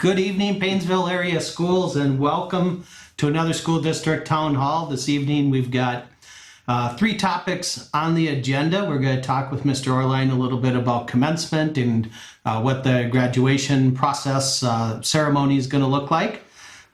Good evening, Paynesville Area Schools, and welcome to another school district town hall. This evening we've got three topics on the agenda. We're going to talk with Mr. Oehrlein a little bit about commencement and what the graduation process ceremony is going to look like.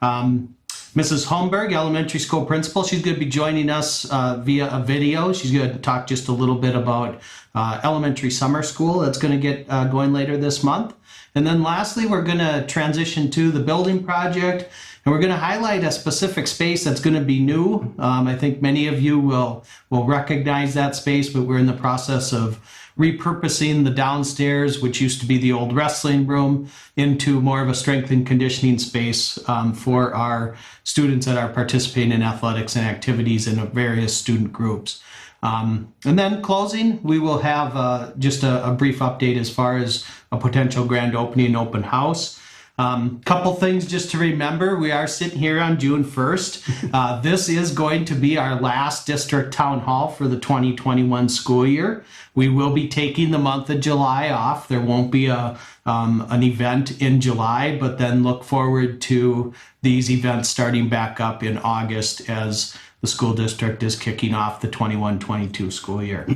Mrs. Holmberg, elementary school principal, she's going to be joining us via a video. She's going to talk just a little bit about elementary summer school that's going to get going later this month. And then lastly, we're going to transition to the building project, and we're going to highlight a specific space that's going to be new. I think many of you will recognize that space, but we're in the process of repurposing the downstairs, which used to be the old wrestling room, into more of a strength and conditioning space for our students that are participating in athletics and activities in various student groups. And then closing, we will have just a brief update as far as a potential grand opening and open house. Couple things just to remember. We are sitting here on June 1st. This is going to be our last district town hall for the 2021 school year. We will be taking the month of July off. There won't be an event in July, but then look forward to these events starting back up in August as the school district is kicking off the 21-22 school year.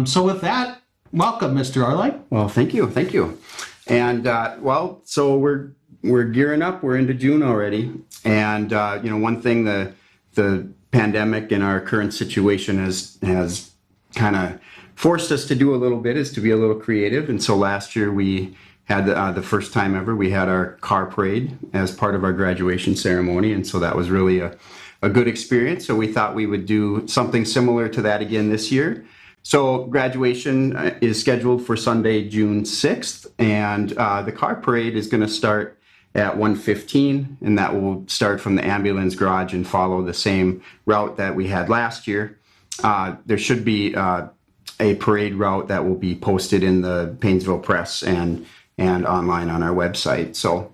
So with that, welcome, Mr. Oehrlein. Well, thank you. And so we're gearing up. We're into June already, and one thing the pandemic and our current situation has kind of forced us to do a little bit is to be a little creative. And so last year we had the first time ever we had our car parade as part of our graduation ceremony, and so that was really a good experience. So we thought we would do something similar to that again this year. So graduation is scheduled for Sunday, June 6th, and the car parade is going to start at 1:15, and that will start from the ambulance garage and follow the same route that we had last year. There should be a parade route that will be posted in the Paynesville Press and online on our website. So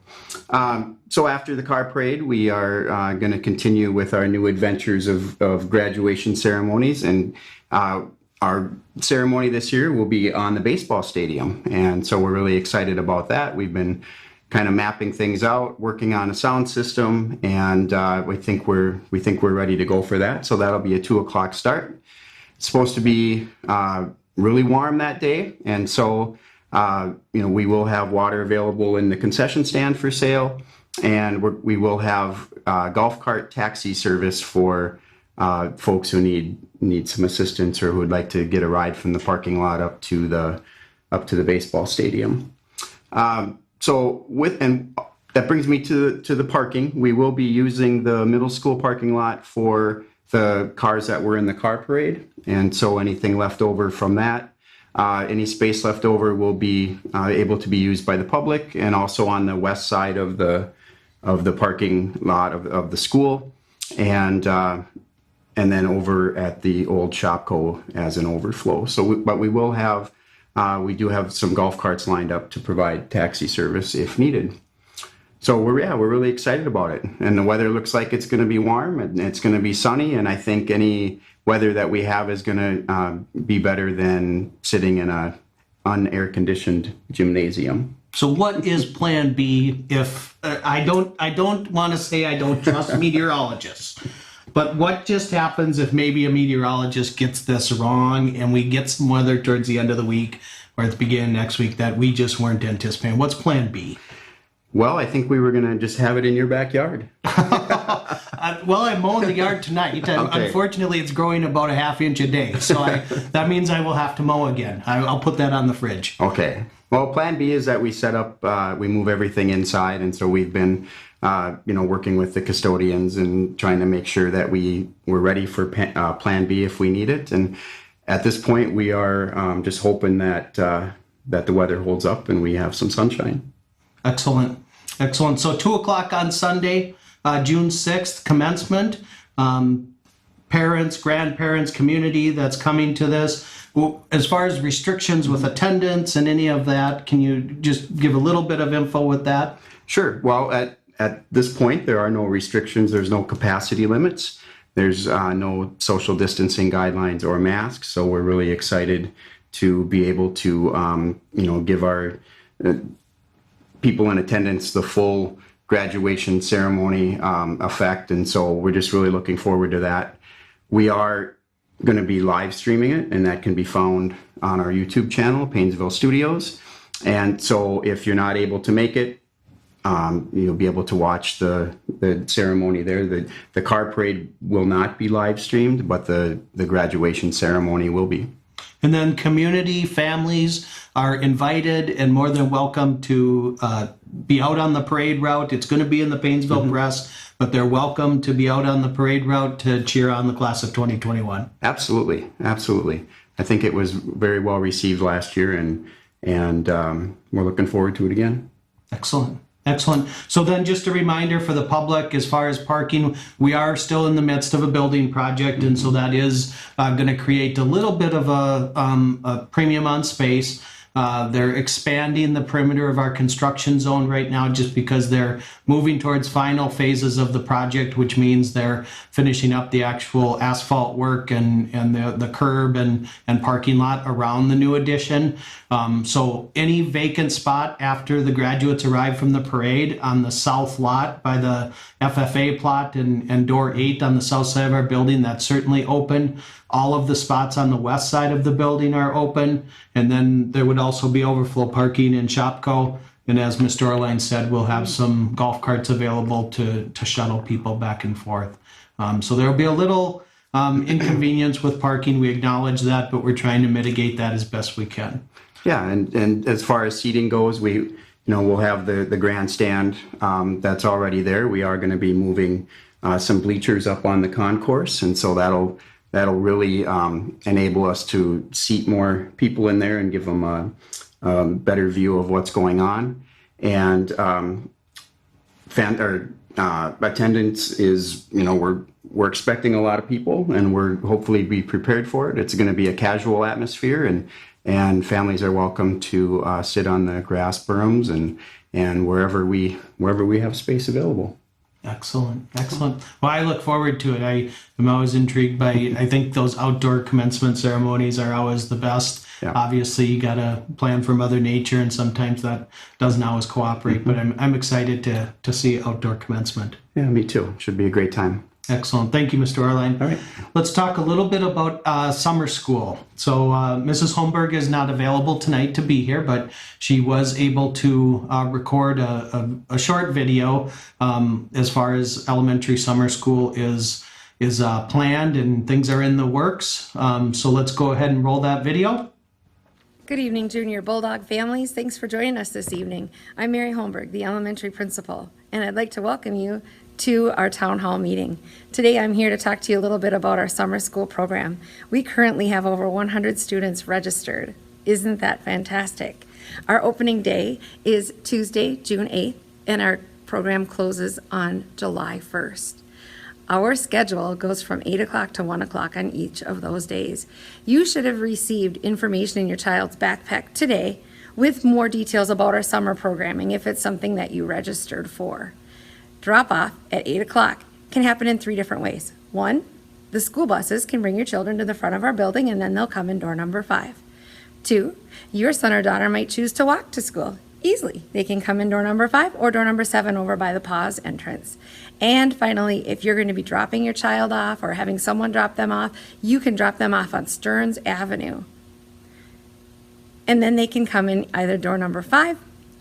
after the car parade, we are going to continue with our new adventures of graduation ceremonies, and our ceremony this year will be on the baseball stadium, and so we're really excited about that. We've been kind of mapping things out, working on a sound system, and we think we're ready to go for that. So that'll be a 2:00 start. It's supposed to be really warm that day, and so we will have water available in the concession stand for sale, and we will have golf cart taxi service for folks who need some assistance or who would like to get a ride from the parking lot up to the baseball stadium. That brings me to the parking. We will be using the middle school parking lot for the cars that were in the car parade, and so anything left over from that, any space left over will be able to be used by the public, and also on the west side of the parking lot of the school, and then over at the old Shopco as an overflow. But we do have some golf carts lined up to provide taxi service if needed. So we're really excited about it. And the weather looks like it's going to be warm and it's going to be sunny. And I think any weather that we have is going to be better than sitting in a unair conditioned gymnasium. So what is Plan B if I don't want to say I don't trust meteorologists, but what just happens if maybe a meteorologist gets this wrong and we get some weather towards the end of the week or at the beginning of next week that we just weren't anticipating? What's Plan B? Well, I think we were going to just have it in your backyard. Well, I'm mowing the yard tonight. Okay. Unfortunately, it's growing about a half inch a day. So that means I will have to mow again. I'll put that on the fridge. Okay. Well, Plan B is that we set up, we move everything inside. And so we've been, working with the custodians and trying to make sure that we're ready for Plan B if we need it. And at this point, we are just hoping that the weather holds up and we have some sunshine. Excellent. So 2:00 on Sunday, June 6th, commencement. Parents, grandparents, community that's coming to this. As far as restrictions with attendance and any of that, can you just give a little bit of info with that? Sure. Well, at this point, there are no restrictions. There's no capacity limits. There's no social distancing guidelines or masks. So we're really excited to be able to, give our people in attendance the full graduation ceremony effect. And so we're just really looking forward to that. We are going to be live streaming it, and that can be found on our YouTube channel, Paynesville Studios. And so if you're not able to make it, you'll be able to watch the ceremony there. The car parade will not be live streamed, but the graduation ceremony will be. And then community families are invited and more than welcome to be out on the parade route. It's going to be in the Paynesville Press, but they're welcome to be out on the parade route to cheer on the class of 2021. Absolutely, absolutely. I think it was very well received last year, and we're looking forward to it again. Excellent. Excellent. So then just a reminder for the public, as far as parking, we are still in the midst of a building project. And so that is going to create a little bit of a premium on space. They're expanding the perimeter of our construction zone right now just because they're moving towards final phases of the project, which means they're finishing up the actual asphalt work and the curb and parking lot around the new addition. So any vacant spot after the graduates arrive from the parade on the south lot by the FFA plot and door 8 on the south side of our building, that's certainly open. All of the spots on the west side of the building are open. And then there would also be overflow parking in Shopko. And as Mr. Oehrlein said, we'll have some golf carts available to shuttle people back and forth. So there'll be a little inconvenience with parking. We acknowledge that, but we're trying to mitigate that as best we can. Yeah, and as far as seating goes, we'll have the grandstand that's already there. We are going to be moving some bleachers up on the concourse, and so that'll really enable us to seat more people in there and give them a better view of what's going on. And attendance is, we're expecting a lot of people, and we're hopefully be prepared for it. It's going to be a casual atmosphere, and families are welcome to sit on the grass berms and wherever we have space available. Excellent. Excellent. Well, I look forward to it. I am always intrigued I think those outdoor commencement ceremonies are always the best. Yeah. Obviously, you got to plan for Mother Nature, and sometimes that doesn't always cooperate, but I'm excited to see outdoor commencement. Yeah, me too. Should be a great time. Excellent. Thank you, Mr. Oehrlein. All right. Let's talk a little bit about summer school. So Mrs. Holmberg is not available tonight to be here, but she was able to record a short video as far as elementary summer school is planned and things are in the works. So let's go ahead and roll that video. Good evening, Junior Bulldog families. Thanks for joining us this evening. I'm Mary Holmberg, the elementary principal, and I'd like to welcome you to our town hall meeting. Today I'm here to talk to you a little bit about our summer school program. We currently have over 100 students registered. Isn't that fantastic? Our opening day is Tuesday, June 8th, and our program closes on July 1st. Our schedule goes from 8 o'clock to 1 o'clock on each of those days. You should have received information in your child's backpack today with more details about our summer programming if it's something that you registered for. Drop off at 8 o'clock can happen in 3 different ways. 1, the school buses can bring your children to the front of our building and then they'll come in door number 5. 2, your son or daughter might choose to walk to school easily. They can come in door number 5 or door number 7 over by the pause entrance. And finally, if you're going to be dropping your child off or having someone drop them off, you can drop them off on Stearns Avenue. And then they can come in either door number 5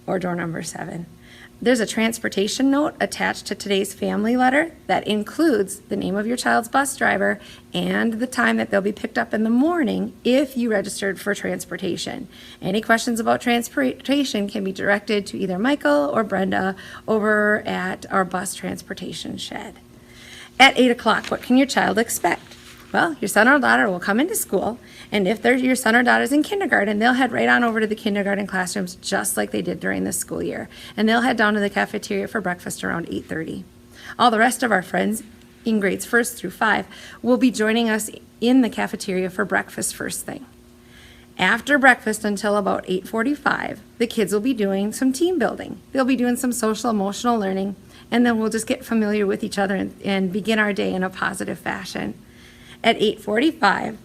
or door number 7. There's a transportation note attached to today's family letter that includes the name of your child's bus driver and the time that they'll be picked up in the morning if you registered for transportation. Any questions about transportation can be directed to either Michael or Brenda over at our bus transportation shed. At 8 o'clock, what can your child expect? Well, your son or daughter will come into school, and if your son or daughter's in kindergarten, they'll head right on over to the kindergarten classrooms just like they did during the school year. And they'll head down to the cafeteria for breakfast around 8:30. All the rest of our friends in grades 1st through 5 will be joining us in the cafeteria for breakfast first thing. After breakfast until about 8:45, the kids will be doing some team building. They'll be doing some social emotional learning, and then we'll just get familiar with each other and begin our day in a positive fashion. At 8:45,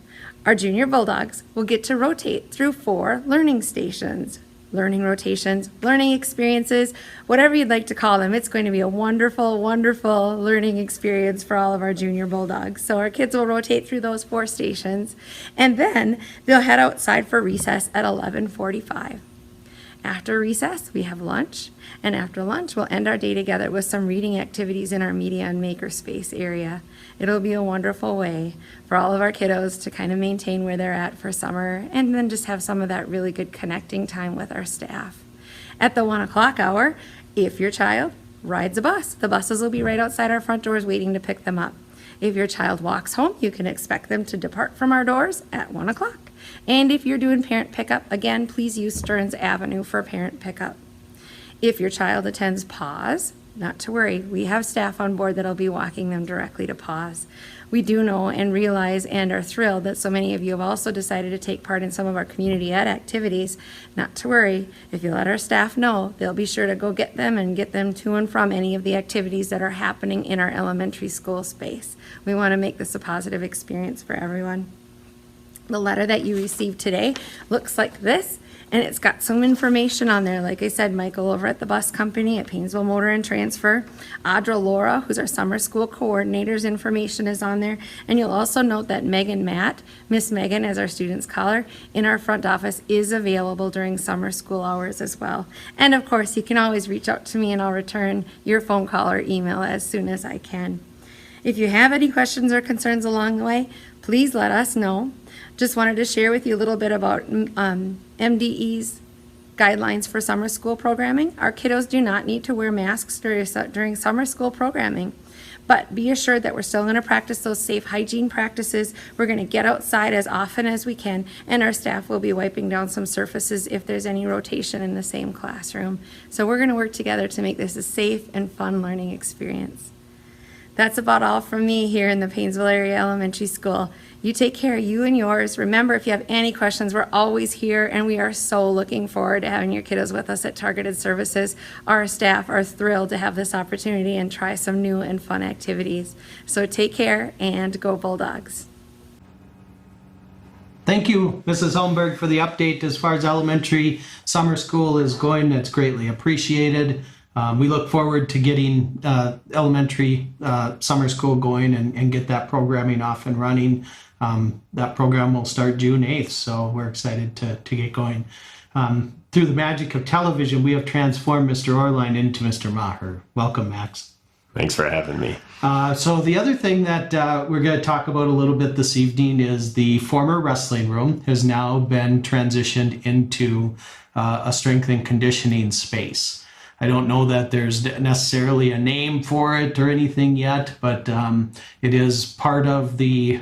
our junior Bulldogs will get to rotate through 4 learning stations. learning rotations, learning experiences, whatever you'd like to call them. It's going to be a wonderful, wonderful learning experience for all of our junior Bulldogs. So our kids will rotate through those 4 stations, and then they'll head outside for recess at 11:45. After recess, we have lunch, and after lunch, we'll end our day together with some reading activities in our media and makerspace area. It'll be a wonderful way for all of our kiddos to kind of maintain where they're at for summer, and then just have some of that really good connecting time with our staff. At the 1 o'clock hour, if your child rides a bus, the buses will be right outside our front doors waiting to pick them up. If your child walks home, you can expect them to depart from our doors at 1 o'clock. And if you're doing parent pickup, again, please use Stearns Avenue for parent pickup. If your child attends pause, not to worry, we have staff on board that'll be walking them directly to pause. We do know and realize and are thrilled that so many of you have also decided to take part in some of our community ed activities. Not to worry, if you let our staff know, they'll be sure to go get them and get them to and from any of the activities that are happening in our elementary school space. We want to make this a positive experience for everyone. The letter that you received today looks like this, and it's got some information on there. Like I said, Michael over at the bus company at Paynesville Motor and Transfer. Audra Laura, who's our summer school coordinator's information is on there. And you'll also note that Megan Matt, Miss Megan as our students call her, in our front office is available during summer school hours as well. And of course, you can always reach out to me and I'll return your phone call or email as soon as I can. If you have any questions or concerns along the way, please let us know. Just wanted to share with you a little bit about MDE's guidelines for summer school programming. Our kiddos do not need to wear masks during summer school programming, but be assured that we're still going to practice those safe hygiene practices. We're going to get outside as often as we can, and our staff will be wiping down some surfaces if there's any rotation in the same classroom. So we're going to work together to make this a safe and fun learning experience. That's about all from me here in the Paynesville Area Elementary School. You take care of you and yours. Remember, if you have any questions, we're always here, and we are so looking forward to having your kiddos with us at Targeted Services. Our staff are thrilled to have this opportunity and try some new and fun activities. So take care and go Bulldogs. Thank you, Mrs. Holmberg, for the update as far as elementary summer school is going. That's greatly appreciated. We look forward to getting elementary summer school going and get that programming off and running. That program will start June 8th, so we're excited to get going. Through the magic of television, we have transformed Mr. Oehrlein into Mr. Maher. Welcome, Max. Thanks for having me. So the other thing that we're going to talk about a little bit this evening is the former wrestling room has now been transitioned into a strength and conditioning space. I don't know that there's necessarily a name for it or anything yet, but it is part of the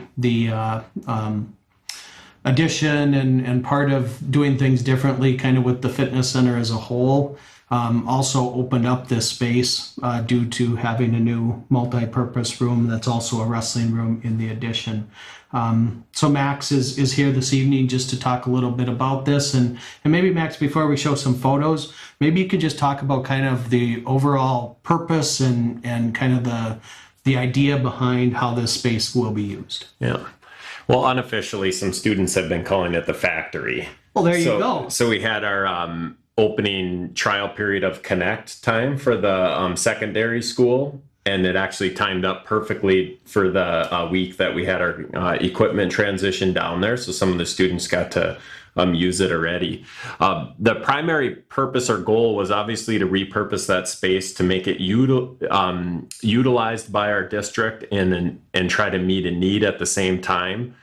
addition and part of doing things differently, kind of with the fitness center as a whole. Also opened up this space due to having a new multi-purpose room that's also a wrestling room in the addition. So Max is here this evening just to talk a little bit about this. And maybe, Max, before we show some photos, maybe you could just talk about kind of the overall purpose and kind of the idea behind how this space will be used. Yeah. Well, unofficially, some students have been calling it the factory. Well, there you go. So we had our opening trial period of Connect time for the secondary school. And it actually timed up perfectly for the week that we had our equipment transition down there. So some of the students got to use it already. The primary purpose or goal was obviously to repurpose that space to make it utilized by our district and try to meet a need at the same time.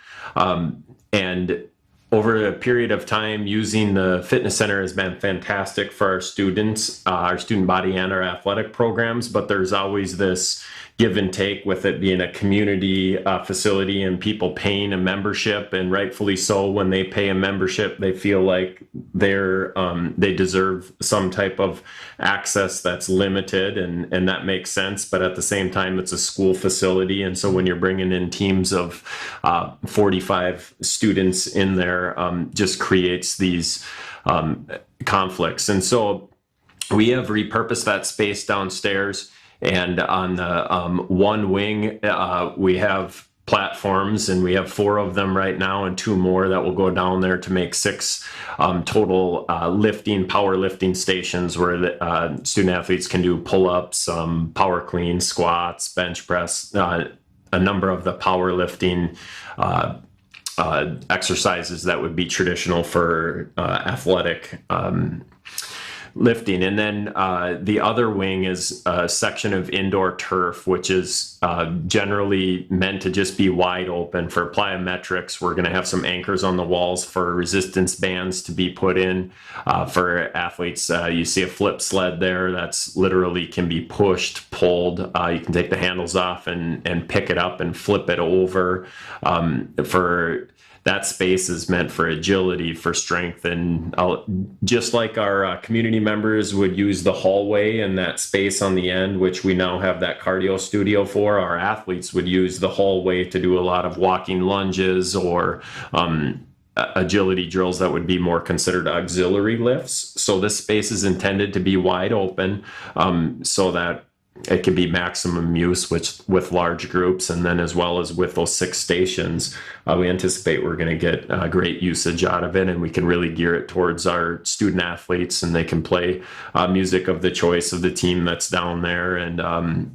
And over a period of time, using the fitness center has been fantastic for our students, our student body and our athletic programs, but there's always this give and take with it being a community facility and people paying a membership, and rightfully so. When they pay a membership, they feel like they deserve some type of access that's limited, and that makes sense. But at the same time, it's a school facility, and so when you're bringing in teams of 45 students in there, just creates these conflicts. And so we have repurposed that space downstairs. And on the one wing, we have platforms, and we have 4 of them right now and 2 more that will go down there to make 6 total powerlifting stations where the student athletes can do pull-ups, power clean, squats, bench press, a number of the powerlifting exercises that would be traditional for athletic lifting. And then the other wing is a section of indoor turf, which is generally meant to just be wide open for plyometrics. We're going to have some anchors on the walls for resistance bands to be put in for athletes. You see a flip sled there that's literally can be pushed, pulled. You can take the handles off and pick it up and flip it over. For that space is meant for agility, for strength, and just like our community members would use the hallway and that space on the end, which we now have that cardio studio for, our athletes would use the hallway to do a lot of walking lunges or agility drills that would be more considered auxiliary lifts. So this space is intended to be wide open so that it can be maximum use with large groups, and then as well as with those 6 stations, we anticipate we're going to get great usage out of it, and we can really gear it towards our student athletes, and they can play music of the choice of the team that's down there, and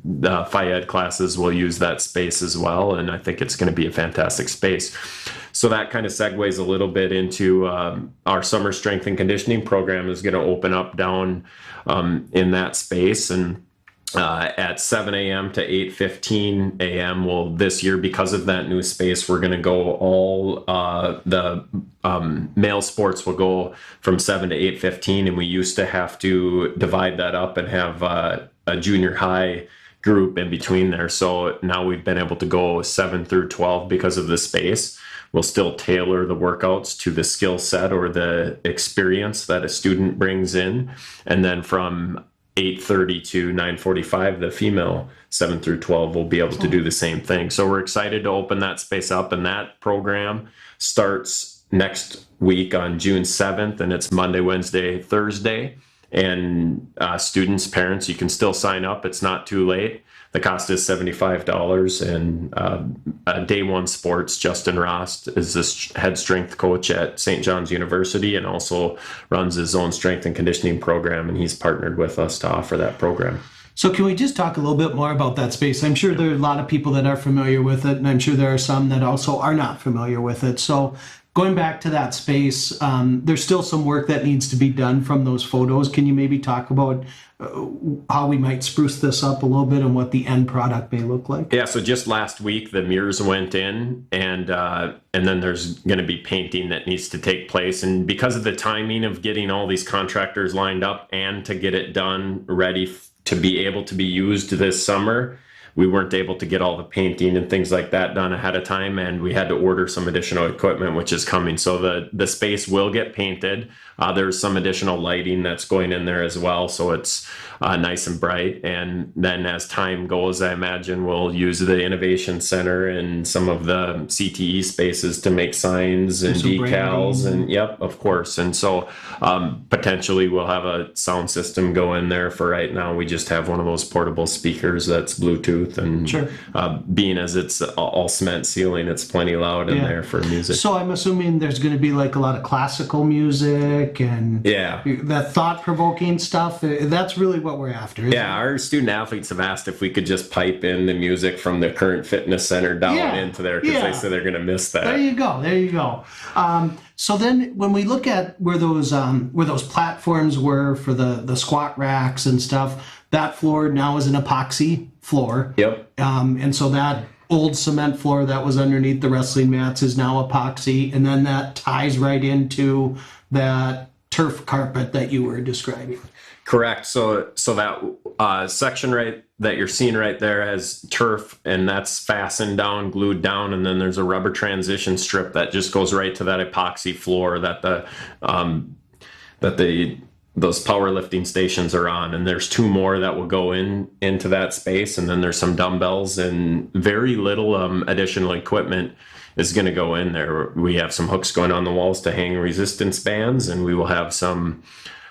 the Phy Ed classes will use that space as well, and I think it's going to be a fantastic space. So that kind of segues a little bit into our summer strength and conditioning program is going to open up down in that space, and at 7 a.m. to 8:15 a.m. Well, this year, because of that new space, we're going to go all the male sports will go from 7 to 8:15, and we used to have to divide that up and have a junior high group in between there. So now we've been able to go 7 through 12 because of the space. We'll still tailor the workouts to the skill set or the experience that a student brings in, and then from 8:30 to 9:45, the female 7 through 12 will be able to do the same thing. So we're excited to open that space up, and that program starts next week on June 7th, and it's Monday, Wednesday, Thursday. And students, parents, you can still sign up. It's not too late. The cost is $75, and Day One Sports, Justin Rost is the head strength coach at St. John's University and also runs his own strength and conditioning program, and he's partnered with us to offer that program. So can we just talk a little bit more about that space? I'm sure there are a lot of people that are familiar with it, and I'm sure there are some that also are not familiar with it. So going back to that space, there's still some work that needs to be done from those photos. Can you maybe talk about how we might spruce this up a little bit and what the end product may look like? Yeah, so just last week, the mirrors went in, and then there's going to be painting that needs to take place. And because of the timing of getting all these contractors lined up and to get it done ready to be able to be used this summer, we weren't able to get all the painting and things like that done ahead of time, and we had to order some additional equipment, which is coming. So the space will get painted. There's some additional lighting that's going in there as well, so it's nice and bright. And then as time goes, I imagine we'll use the Innovation Center and some of the CTE spaces to make signs and decals. And yep, of course. And so potentially we'll have a sound system go in there. For right now, we just have one of those portable speakers that's Bluetooth, and sure. Being as it's all cement ceiling, it's plenty loud in there for music. So I'm assuming there's going to be like a lot of classical music and that thought-provoking stuff. That's really what we're after. Yeah, our student athletes have asked if we could just pipe in the music from the current fitness center down into there, because they say they're going to miss that. There you go. So then when we look at where those platforms were for the squat racks and stuff, that floor now is an epoxy floor. Yep. And so that old cement floor that was underneath the wrestling mats is now epoxy, and then that ties right into that turf carpet that you were describing. Correct. So that section right that you're seeing right there has turf, and that's fastened down, glued down, and then there's a rubber transition strip that just goes right to that epoxy floor that those powerlifting stations are on. And there's 2 more that will go into that space, and then there's some dumbbells, and very little additional equipment is going to go in there. We have some hooks going on the walls to hang resistance bands, and we will have some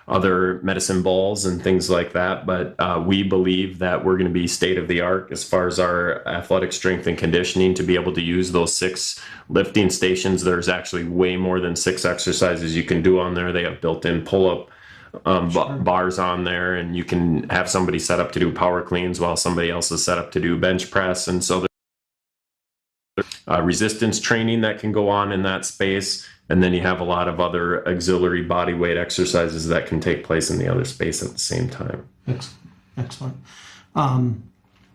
other medicine balls and things like that. But we believe that we're going to be state of the art as far as our athletic strength and conditioning to be able to use those 6 lifting stations. There's actually way more than 6 exercises you can do on there. They have built-in pull-up bars on there, and you can have somebody set up to do power cleans while somebody else is set up to do bench press. And so there's resistance training that can go on in that space. And then you have a lot of other auxiliary body weight exercises that can take place in the other space at the same time. Excellent.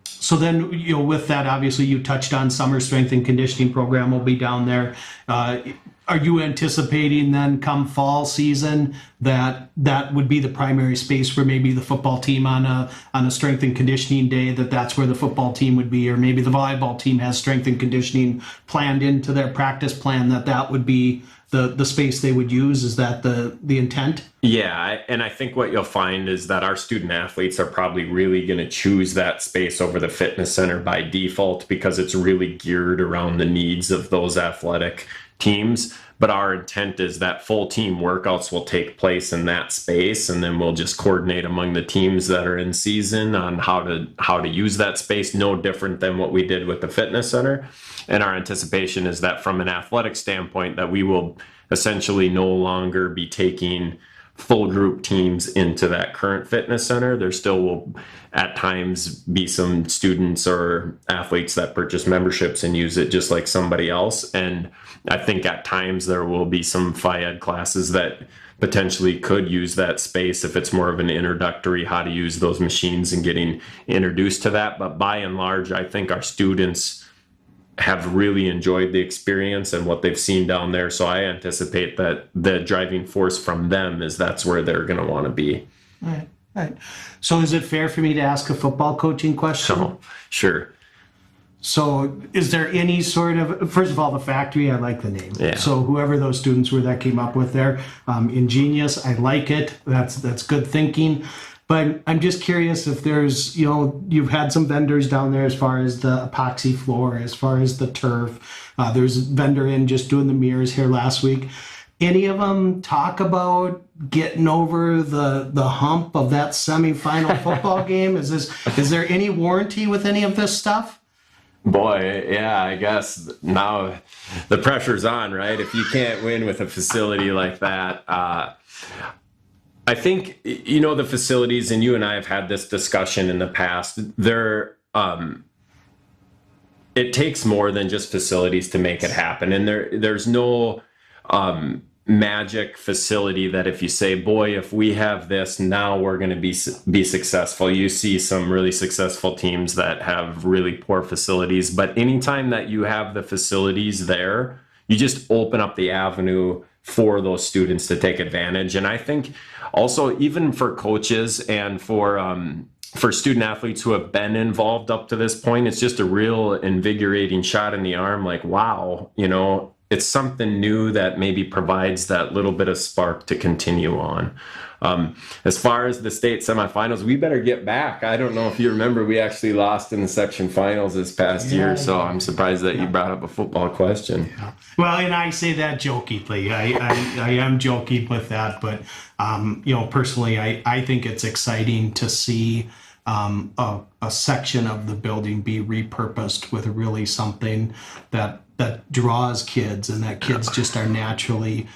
So then, with that, obviously you touched on summer strength and conditioning program will be down there. Are you anticipating then come fall season that would be the primary space for maybe the football team on a strength and conditioning day, that's where the football team would be, or maybe the volleyball team has strength and conditioning planned into their practice plan, that would be the space they would use? Is that the intent? Yeah, and I think what you'll find is that our student athletes are probably really going to choose that space over the fitness center by default because it's really geared around the needs of those athletic teams. But our intent is that full team workouts will take place in that space, and then we'll just coordinate among the teams that are in season on how to use that space, no different than what we did with the fitness center. And our anticipation is that from an athletic standpoint, that we will essentially no longer be taking full group teams into that current fitness center. There still will at times be some students or athletes that purchase memberships and use it just like somebody else. And I think at times there will be some Phy Ed classes that potentially could use that space if it's more of an introductory how to use those machines and getting introduced to that. But by and large, I think our students have really enjoyed the experience and what they've seen down there. So I anticipate that the driving force from them is that's where they're going to want to be. All right. So is it fair for me to ask a football coaching question? So, sure. So is there any sort of, first of all, the factory, I like the name. Yeah. So whoever those students were that came up with there, ingenious, I like it. That's good thinking. But I'm just curious if there's, you've had some vendors down there as far as the epoxy floor, as far as the turf. There's a vendor in just doing the mirrors here last week. Any of them talk about getting over the hump of that semifinal football game? Is there any warranty with any of this stuff? Boy, yeah, I guess now the pressure's on, right? If you can't win with a facility like that, I think, the facilities, and you and I have had this discussion in the past, it takes more than just facilities to make it happen. And there's no magic facility that if you say, boy, if we have this, now we're going to be successful. You see some really successful teams that have really poor facilities, but anytime that you have the facilities there, you just open up the avenue for those students to take advantage. And I think also even for coaches and for student athletes who have been involved up to this point, it's just a real invigorating shot in the arm. Like, wow, it's something new that maybe provides that little bit of spark to continue on. As far as the state semifinals, we better get back. I don't know if you remember, we actually lost in the section finals this past year, so I'm surprised that you brought up a football question. Yeah. Well, and I say that jokingly. I am joking with that, but personally, I think it's exciting to see a section of the building be repurposed with really something that draws kids and that kids just are naturally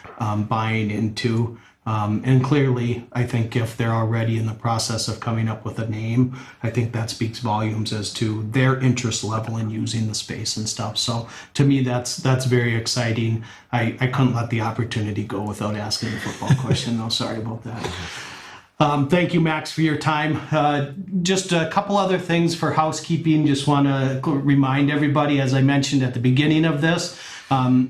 buying into. And clearly, I think if they're already in the process of coming up with a name, I think that speaks volumes as to their interest level in using the space and stuff. So to me, that's very exciting. I couldn't let the opportunity go without asking the football question, though. Sorry about that. Thank you, Max, for your time. Just a couple other things for housekeeping. Just want to remind everybody, as I mentioned at the beginning of this,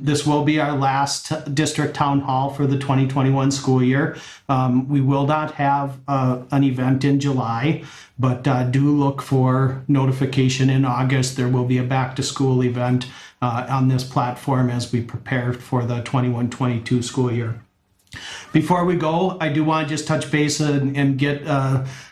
this will be our last district town hall for the 2021 school year. We will not have an event in July, but do look for notification in August. There will be a back to school event on this platform as we prepare for the 21-22 school year. Before we go, I do want to just touch base and get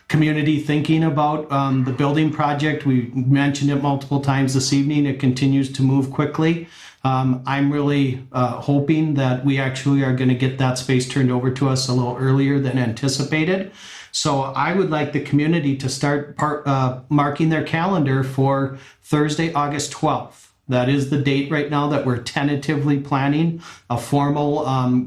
community thinking about the building project. We mentioned it multiple times this evening. It continues to move quickly. I'm really hoping that we actually are going to get that space turned over to us a little earlier than anticipated. So I would like the community to start marking their calendar for Thursday, August 12th. That is the date right now that we're tentatively planning a formal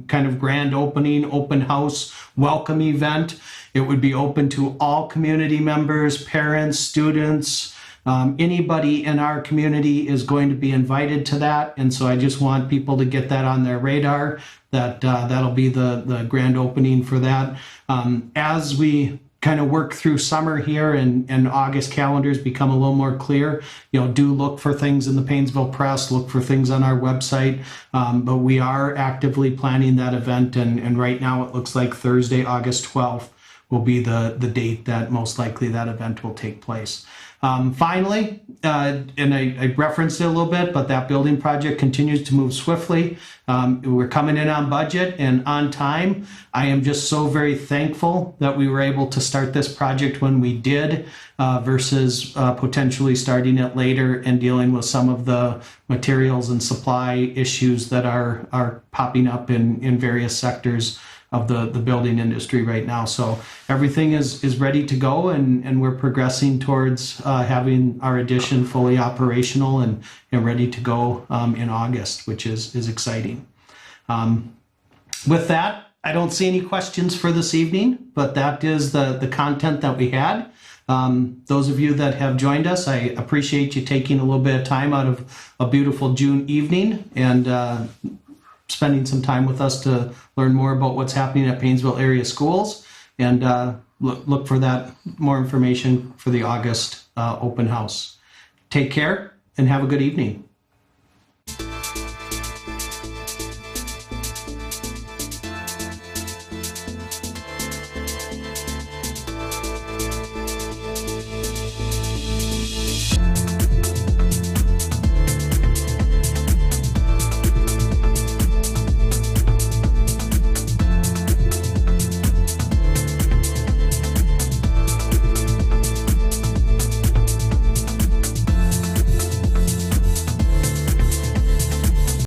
kind of grand opening, open house, welcome event. It would be open to all community members, parents, students. Anybody in our community is going to be invited to that. And so I just want people to get that on their radar, that that'll be the grand opening for that. As we kind of work through summer here and August calendars become a little more clear, do look for things in the Paynesville Press, look for things on our website. But we are actively planning that event. And right now it looks like Thursday, August 12th will be the date that most likely that event will take place. Finally, and I referenced it a little bit, but that building project continues to move swiftly. We're coming in on budget and on time. I am just so very thankful that we were able to start this project when we did versus potentially starting it later and dealing with some of the materials and supply issues that are popping up in various sectors of the building industry right now. So everything is ready to go, and we're progressing towards having our addition fully operational and ready to go in August, which is exciting. With that, I don't see any questions for this evening, but that is the content that we had. Those of you that have joined us, I appreciate you taking a little bit of time out of a beautiful June evening and spending some time with us to learn more about what's happening at Paynesville Area Schools, and look for that more information for the August open house. Take care and have a good evening.